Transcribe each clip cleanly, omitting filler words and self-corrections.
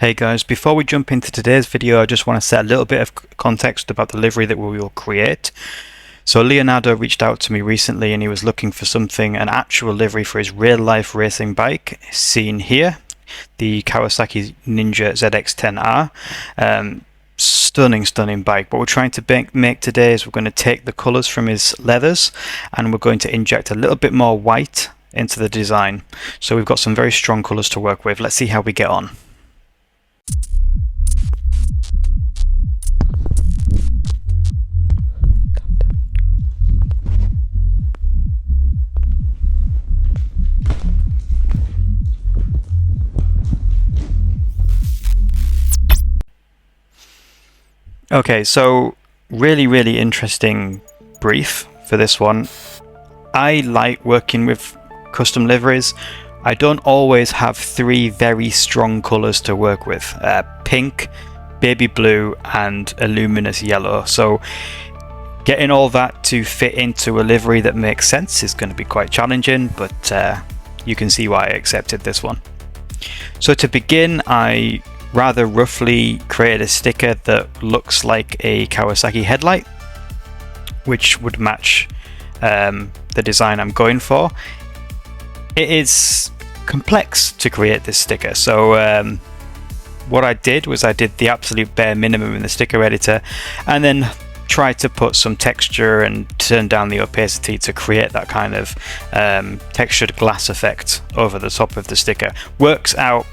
Hey guys, before we jump into today's video, I just want to set a little bit of context about the livery that we will create. So Leonardo reached out to me recently and he was looking for something, an actual livery for his real life racing bike, seen here, the Kawasaki Ninja ZX10R. Stunning bike. What we're trying to make today is we're going to take the colours from his leathers and we're going to inject a little bit more white into the design. So we've got some very strong colours to work with. Let's see how we get on. Okay, so really interesting brief for this one. I like working with custom liveries. I don't always have three very strong colours to work with. Pink, baby blue and a luminous yellow. So getting all that to fit into a livery that makes sense is going to be quite challenging, but you can see why I accepted this one. So to begin, I rather roughly created a sticker that looks like a Kawasaki headlight, which would match the design I'm going for. It is complex to create this sticker, so what I did was I did the absolute bare minimum in the sticker editor and then tried to put some texture and turn down the opacity to create that kind of textured glass effect over the top of the sticker. Works out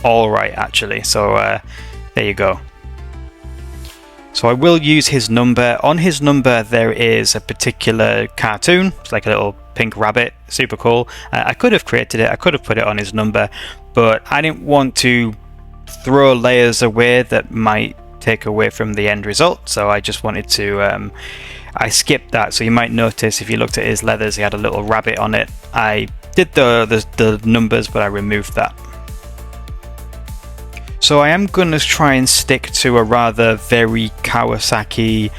all right actually, so there you go. So I will use his number. On his number there is a particular cartoon. It's like a little pink rabbit, super cool. I could have created it, I could have put it on his number, but I didn't want to throw layers away that might take away from the end result, so I just wanted to I skipped that. So you might notice if you looked at his leathers, he had a little rabbit on it. I did the numbers, but I removed that. So I am going to try and stick to a rather very Kawasaki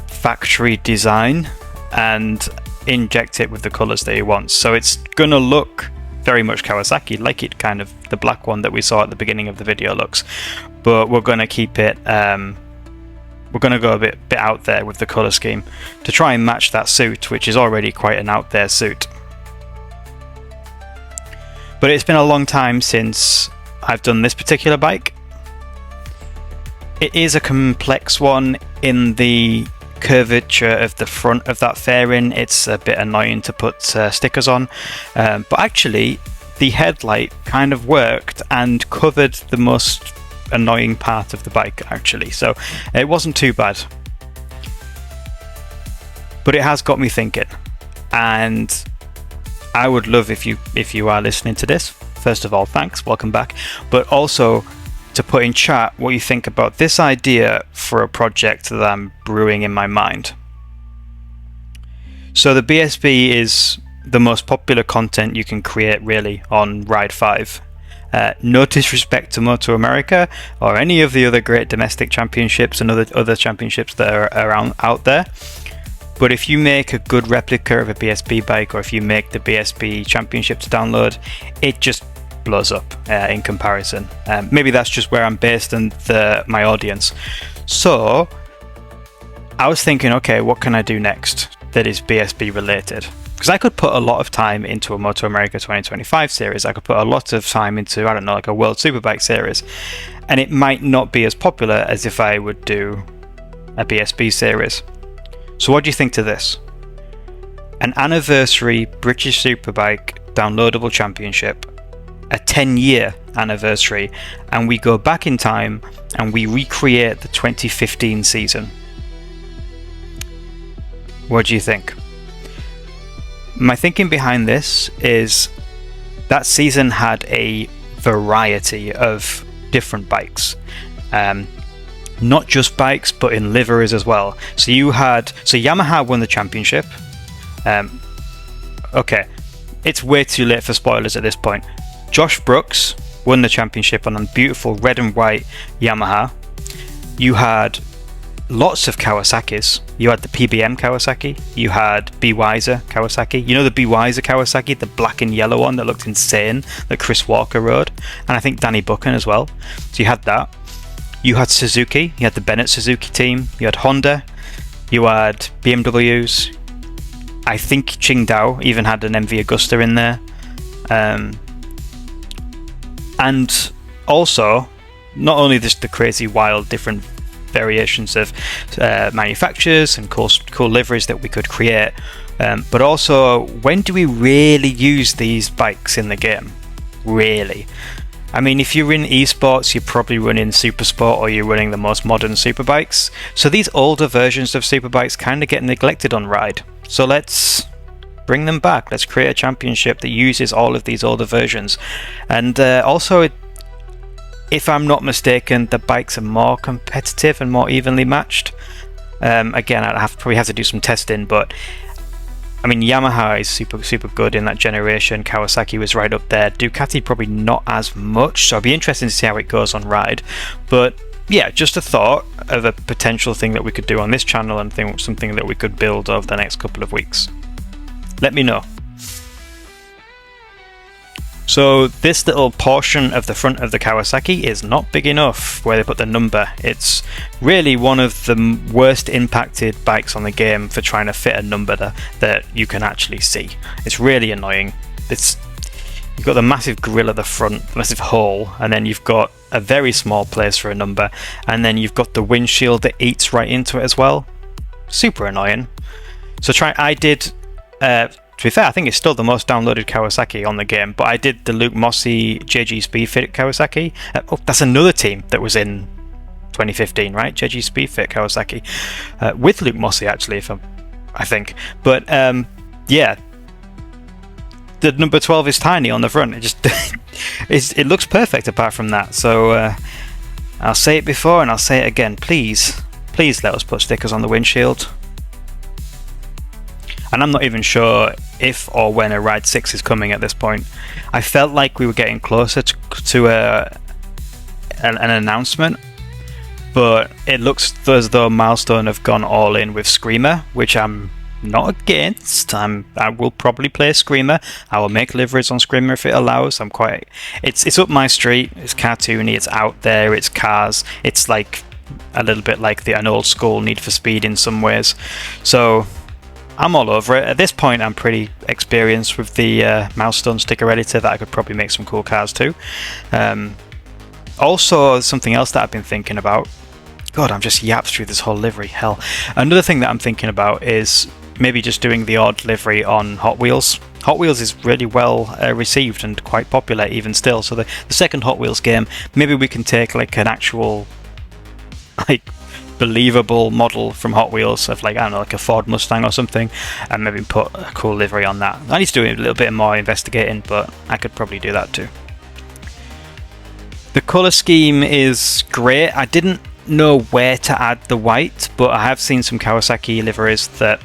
factory design and inject it with the colours that he wants. So it's going to look very much Kawasaki, like it kind of the black one that we saw at the beginning of the video looks. But we're going to keep it, we're going to go a bit out there with the colour scheme to try and match that suit, which is already quite an out there suit. But it's been a long time since I've done this particular bike. It is a complex one in the curvature of the front of that fairing. It's a bit annoying to put stickers on, but actually the headlight kind of worked and covered the most annoying part of the bike actually, so it wasn't too bad. But it has got me thinking, and I would love if you are listening to this. First of all, thanks, welcome back, but also to put in chat what you think about this idea for a project that I'm brewing in my mind. So the BSB is the most popular content you can create really on Ride 5. No disrespect to Moto America or any of the other great domestic championships and other championships that are around out there. But if you make a good replica of a BSB bike, or if you make the BSB championship to download, it just blows up in comparison. Maybe that's just where I'm based and my audience. So I was thinking, okay, what can I do next that is BSB related? Because I could put a lot of time into a Moto America 2025 series. I could put a lot of time into, I don't know, like a World Superbike series. And it might not be as popular as if I would do a BSB series. So what do you think to this? An anniversary British Superbike downloadable championship, a 10-year anniversary, and we go back in time and we recreate the 2015 season. What do you think? My thinking behind this is that season had a variety of different bikes. Not just bikes, but in liveries as well. So Yamaha won the championship. Okay, it's way too late for spoilers at this point. Josh Brooks won the championship on a beautiful red and white Yamaha. You had lots of Kawasaki's. You had the PBM Kawasaki, you had Be Wiser Kawasaki. You know the Be Wiser Kawasaki, the black and yellow one that looked insane, that Chris Walker rode, and I think Danny Buchan as well. So you had that. You had Suzuki, you had the Bennett Suzuki team, you had Honda, you had BMWs. I think Qingdao even had an MV Agusta in there. And also, not only just the crazy, wild, different variations of manufacturers and cool liveries that we could create, but also, when do we really use these bikes in the game? Really? I mean, if you're in esports, you're probably running Supersport or you're running the most modern Superbikes. So these older versions of Superbikes kind of get neglected on Ride. So let's bring them back. Let's create a championship that uses all of these older versions. And also, if I'm not mistaken, the bikes are more competitive and more evenly matched. Again, probably have to do some testing, but I mean, Yamaha is super good in that generation. Kawasaki was right up there. Ducati probably not as much, so it'll be interesting to see how it goes on Ride. But yeah, just a thought of a potential thing that we could do on this channel and something that we could build over the next couple of weeks. Let me know. So this little portion of the front of the Kawasaki is not big enough where they put the number. It's really one of the worst impacted bikes on the game for trying to fit a number that you can actually see. It's really annoying. You've got the massive grille at the front, massive hole, and then you've got a very small place for a number, and then you've got the windshield that eats right into it as well. Super annoying. So to be fair, I think it's still the most downloaded Kawasaki on the game, but I did the Luke Mossey JG Speedfit Kawasaki. That's another team that was in 2015, right? JG Speedfit Kawasaki. With Luke Mossey, actually, I think. But, yeah. The number 12 is tiny on the front. It looks perfect apart from that. So, I'll say it before and I'll say it again. Please let us put stickers on the windshield. And I'm not even sure if or when a Ride 6 is coming at this point. I felt like we were getting closer to an announcement, but it looks as though Milestone have gone all in with Screamer, which I'm not against. I will probably play Screamer. I will make liveries on Screamer if it allows. It's up my street. It's cartoony. It's out there. It's cars. It's like a little bit like an old school Need for Speed in some ways. So I'm all over it. At this point, I'm pretty experienced with the Milestone sticker editor that I could probably make some cool cars too. Also, something else that I've been thinking about. God, I'm just yapped through this whole livery. Hell. Another thing that I'm thinking about is maybe just doing the odd livery on Hot Wheels. Hot Wheels is really well received and quite popular even still. So the second Hot Wheels game, maybe we can take like an actual believable model from Hot Wheels of I don't know, like a Ford Mustang or something, and maybe put a cool livery on that. I need to do a little bit more investigating, but I could probably do that too. The colour scheme is great. I didn't know where to add the white, but I have seen some Kawasaki liveries that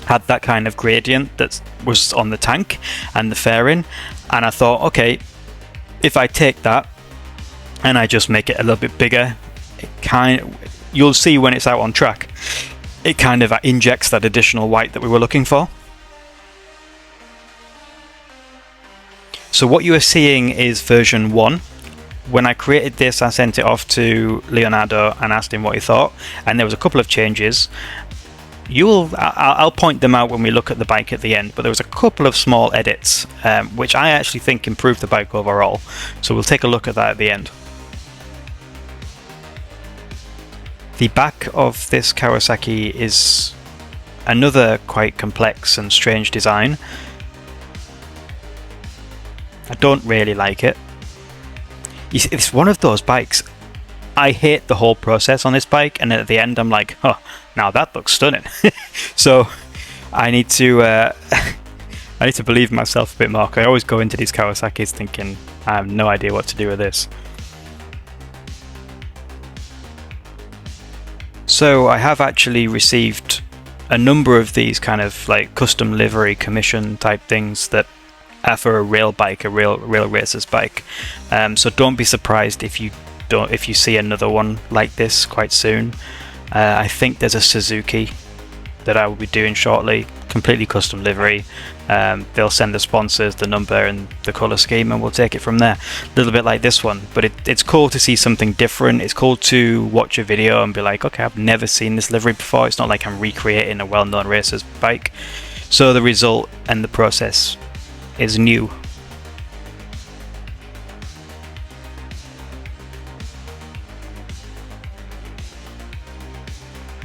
had that kind of gradient that was on the tank and the fairing, and I thought, okay, if I take that and I just make it a little bit bigger, you'll see when it's out on track, it kind of injects that additional white that we were looking for. So what you are seeing is version 1. When I created this, I sent it off to Leonardo and asked him what he thought, and there was a couple of changes. I'll point them out when we look at the bike at the end, but there was a couple of small edits, which I actually think improved the bike overall. So we'll take a look at that at the end. The back of this Kawasaki is another quite complex and strange design. I don't really like it. It's one of those bikes, I hate the whole process on this bike, and at the end I'm like, oh, now that looks stunning. So I need to believe myself a bit more. I always go into these Kawasaki's thinking I have no idea what to do with this. So I have actually received a number of these kind of custom livery commission type things that are for a real bike, a real racer's bike. So don't be surprised if you see another one like this quite soon. I think there's a Suzuki that I will be doing shortly, completely custom livery. They'll send the sponsors the number and the colour scheme, and we'll take it from there. A little bit like this one, but it's cool to see something different. It's cool to watch a video and be like, okay, I've never seen this livery before. It's not like I'm recreating a well-known racer's bike. So the result and the process is new.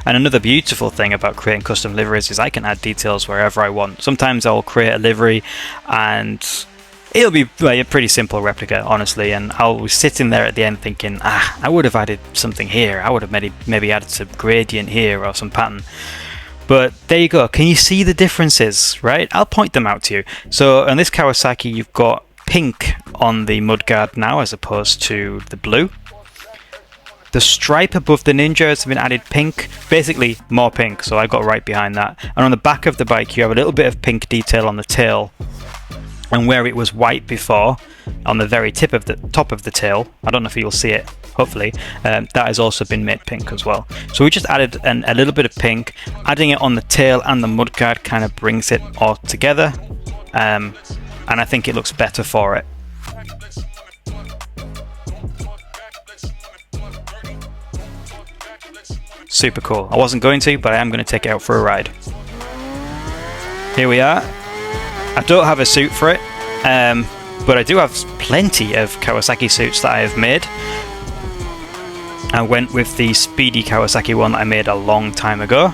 And another beautiful thing about creating custom liveries is I can add details wherever I want. Sometimes I'll create a livery and it'll be a pretty simple replica, honestly, and I'll be sitting there at the end thinking, I would have added something here, I would have maybe added some gradient here or some pattern. But there you go, can you see the differences, right? I'll point them out to you. So on this Kawasaki, you've got pink on the mudguard now as opposed to the blue. The stripe above the Ninja has been added pink, basically more pink, so I got right behind that. And on the back of the bike you have a little bit of pink detail on the tail, and where it was white before, on the very top of the tail, I don't know if you'll see it, hopefully, that has also been made pink as well. So we just added a little bit of pink. Adding it on the tail and the mudguard kind of brings it all together, and I think it looks better for it. Super cool. I wasn't going to, but I am going to take it out for a ride. Here we are. I don't have a suit for it, but I do have plenty of Kawasaki suits that I have made. I went with the speedy Kawasaki one that I made a long time ago.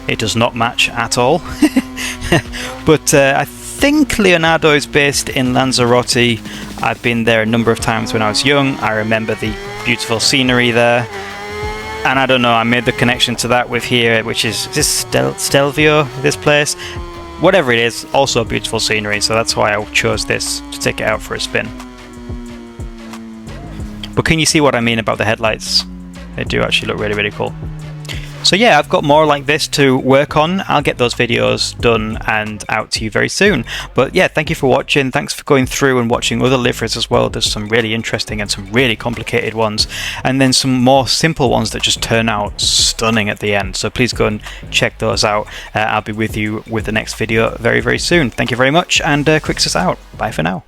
It does not match at all. But I think Leonardo is based in Lanzarote. I've been there a number of times when I was young. I remember the beautiful scenery there. And I don't know, I made the connection to that with here, which is this Stelvio, this place? Whatever it is, also beautiful scenery, so that's why I chose this to take it out for a spin. But can you see what I mean about the headlights? They do actually look really, really cool. So yeah, I've got more like this to work on. I'll get those videos done and out to you very soon. But yeah, thank you for watching. Thanks for going through and watching other liveries as well. There's some really interesting and some really complicated ones, and then some more simple ones that just turn out stunning at the end. So please go and check those out. I'll be with you with the next video very, very soon. Thank you very much, and Quicks us out. Bye for now.